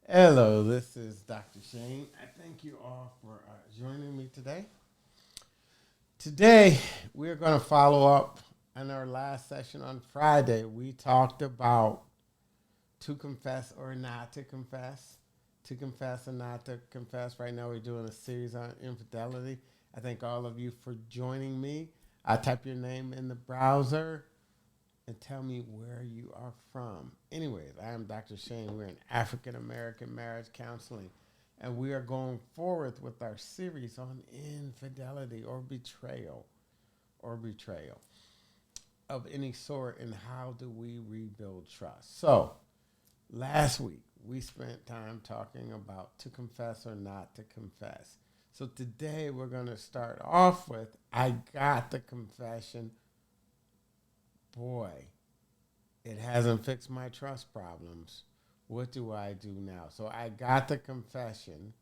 Hello, this is Dr. Shane. I thank you all for joining me today. Today, we're going to follow up on our last session on Friday. We talked about to confess or not to confess or not to confess. Right now, we're doing a series on infidelity. I thank all of you for joining me. I type your name in the browser and tell me where you are from. Anyways, I am Dr. Shane. We're in African American marriage counseling, and we are going forward with our series on infidelity or betrayal of any sort, and how do we rebuild trust. So, last week we spent time talking about to confess or not to confess. So today we're going to start off with I got the confession. Boy, it hasn't fixed my trust problems. What do I do now? So I got the confession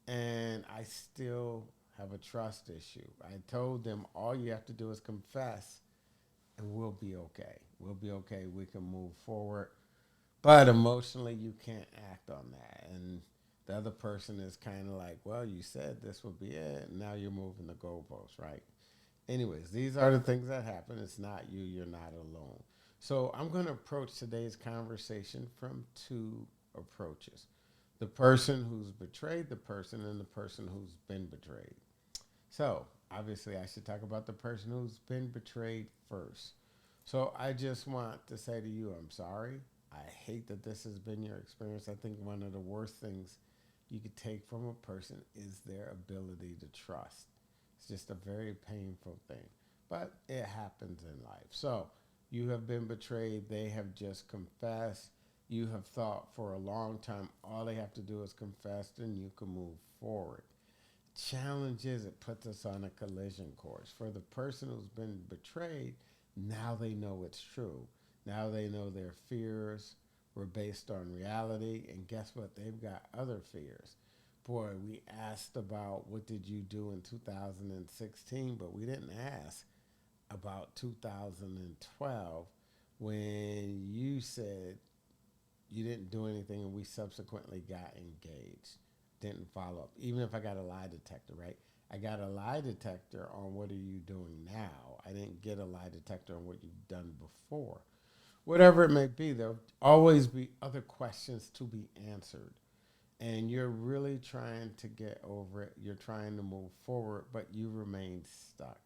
and I still have a trust issue. I told them all you have to do is confess and we'll be okay. We'll be okay. We can move forward. But emotionally, you can't act on that. And the other person is kind of like, well, you said this would be it. And now you're moving the goalposts, right? Anyways, these are the things that happen. It's not you. You're not alone. So I'm going to approach today's conversation from two approaches: the person who's betrayed the person and the person who's been betrayed. So obviously, I should talk about the person who's been betrayed first. So I just want to say to you, I'm sorry. I hate that this has been your experience. I think one of the worst things you could take from a person is their ability to trust. It's just a very painful thing, but it happens in life. So you have been betrayed. They have just confessed. You have thought for a long time all they have to do is confess, and you can move forward. Challenge is it puts us on a collision course. For the person who's been betrayed, now they know it's true. Now they know their fears were based on reality, and guess what? They've got other fears. Boy, we asked about what did you do in 2016, but we didn't ask about 2012 when you said you didn't do anything and we subsequently got engaged. Didn't follow up. Even if I got a lie detector, right? I got a lie detector on what are you doing now. I didn't get a lie detector on what you've done before. Whatever it may be, there'll always be other questions to be answered. And you're really trying to get over it. You're trying to move forward, but you remain stuck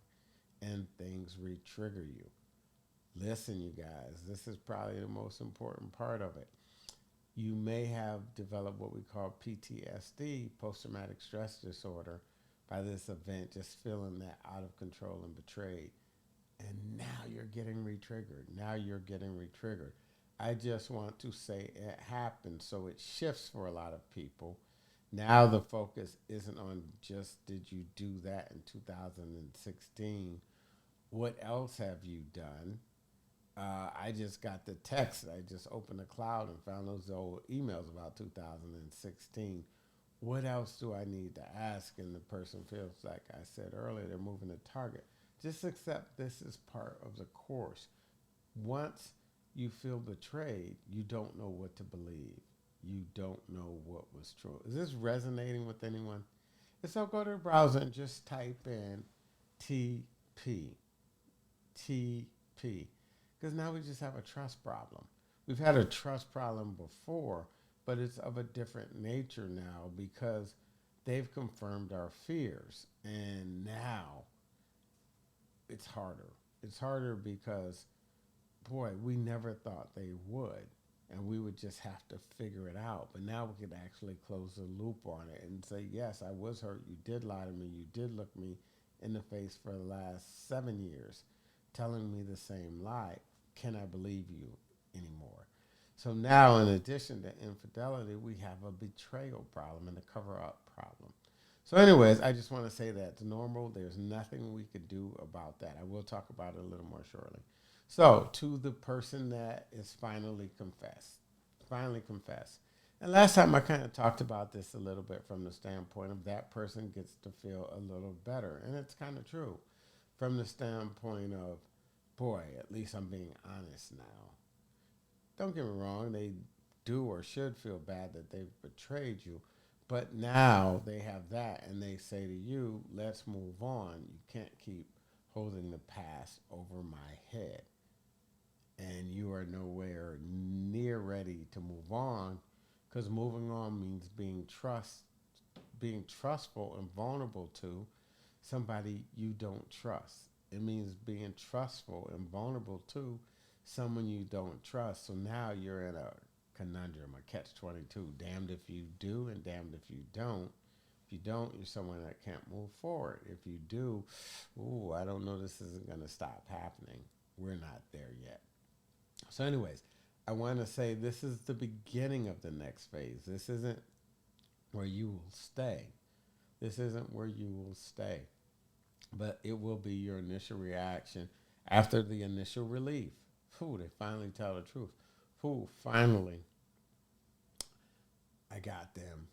and things re trigger you. Listen, you guys, this is probably the most important part of it. You may have developed what we call PTSD, post traumatic stress disorder, by this event, just feeling that out of control and betrayed. And now you're getting re-triggered. Now you're getting re-triggered. I just want to say it happened, so it shifts for a lot of people. Now the focus isn't on just did you do that in 2016. What else have you done? I just got the text. I just opened the cloud and found those old emails about 2016. What else do I need to ask? And the person feels like I said earlier, they're moving the target. Just accept this is part of the course. Once you feel betrayed, you don't know what to believe. You don't know what was true. Is this resonating with anyone? And so go to the browser and just type in TP. TP. Because now we just have a trust problem. We've had a trust problem before, but it's of a different nature now because they've confirmed our fears. And now it's harder. It's harder because, boy, we never thought they would. And we would just have to figure it out. But now we could actually close the loop on it and say, yes, I was hurt. You did lie to me. You did look me in the face for the last 7 years telling me the same lie. Can I believe you anymore? So now, in addition to infidelity, we have a betrayal problem and a cover up problem. So, anyways, I just want to say that it's normal. There's nothing we could do about that. I will talk about it a little more shortly. So, to the person that is finally confessed. And last time I kind of talked about this a little bit from the standpoint of that person gets to feel a little better. And it's kind of true from the standpoint of, boy, at least I'm being honest now. Don't get me wrong, they do or should feel bad that they've betrayed you. But now they have that and they say to you, let's move on. You can't keep holding the past over my head. And you are nowhere near ready to move on because moving on means being trustful and vulnerable to somebody you don't trust. It means being trustful and vulnerable to someone you don't trust. So now you're in a conundrum, a catch 22. Damned if you do and damned if you don't. If you don't, you're someone that can't move forward. If you do, ooh, I don't know, this isn't going to stop happening. We're not there yet. So, anyways, I want to say this is the beginning of the next phase. This isn't where you will stay. This isn't where you will stay, but it will be your initial reaction after the initial relief. Whew, they finally tell the truth. Whew, finally, I got them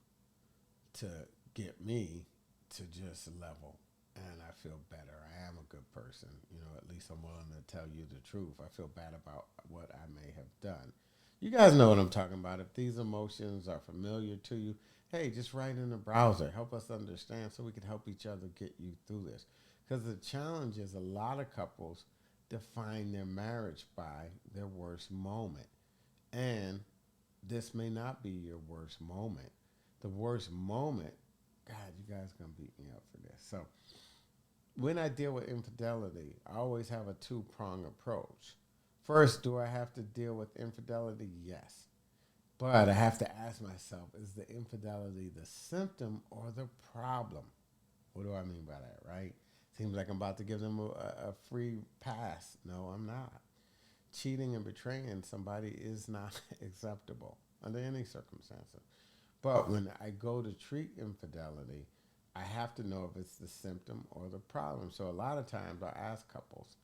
to get me to just level. And I feel better. I am a good person. You know, at least I'm willing to tell you the truth. I feel bad about what I may have done. You guys know what I'm talking about. If these emotions are familiar to you, hey, just write in the browser. Help us understand so we can help each other get you through this. Because the challenge is a lot of couples define their marriage by their worst moment. And this may not be your worst moment. The worst moment, God, you guys are going to beat me up for this. So, when I deal with infidelity, I always have a two-prong approach. First, do I have to deal with infidelity? Yes. But I have to ask myself, is the infidelity the symptom or the problem? What do I mean by that, right? Seems like I'm about to give them a free pass. No, I'm not. Cheating and betraying somebody is not acceptable under any circumstances. But when I go to treat infidelity, I have to know if it's the symptom or the problem. So a lot of times I ask couples,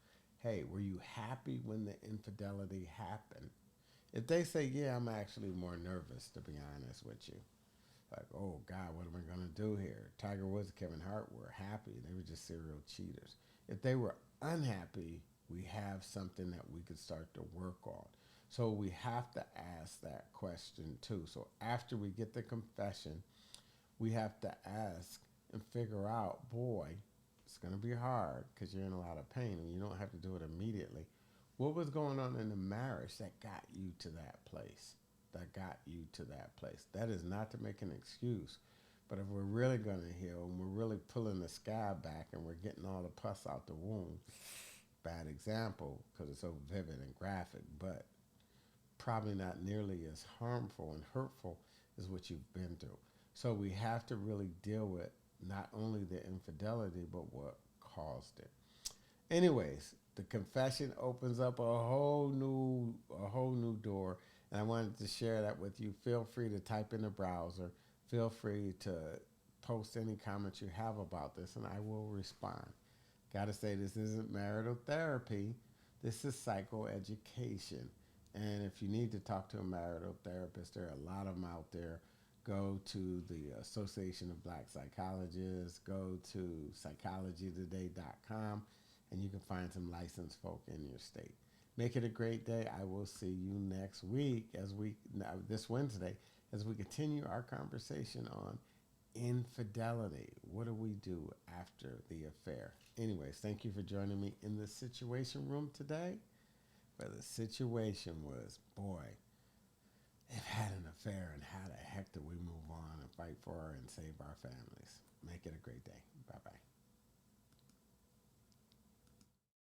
hey, were you happy when the infidelity happened? If they say, yeah, I'm actually more nervous, to be honest with you. Like, oh, God, what am I going to do here? Tiger Woods and Kevin Hart were happy. They were just serial cheaters. If they were unhappy, we have something that we could start to work on. So we have to ask that question, too. So after we get the confession, we have to ask and figure out, boy, it's going to be hard because you're in a lot of pain and you don't have to do it immediately. What was going on in the marriage that got you to that place? That got you to that place. That is not to make an excuse. But if we're really going to heal and we're really pulling the scab back and we're getting all the pus out the wound, bad example because it's so vivid and graphic, but probably not nearly as harmful and hurtful as what you've been through. So we have to really deal with not only the infidelity, but what caused it. Anyways, the confession opens up a whole new door, and I wanted to share that with you. Feel free to type in the browser. Feel free to post any comments you have about this, and I will respond. Gotta say, this isn't marital therapy. This is psychoeducation. And if you need to talk to a marital therapist, there are a lot of them out there. Go to the Association of Black Psychologists. Go to psychologytoday.com, and you can find some licensed folk in your state. Make it a great day. I will see you next week this Wednesday, as we continue our conversation on infidelity. What do we do after the affair? Anyways, thank you for joining me in the Situation Room today. Where the situation was, boy, they've had an affair, and how the heck do we move on and fight for her and save our families? Make it a great day. Bye-bye.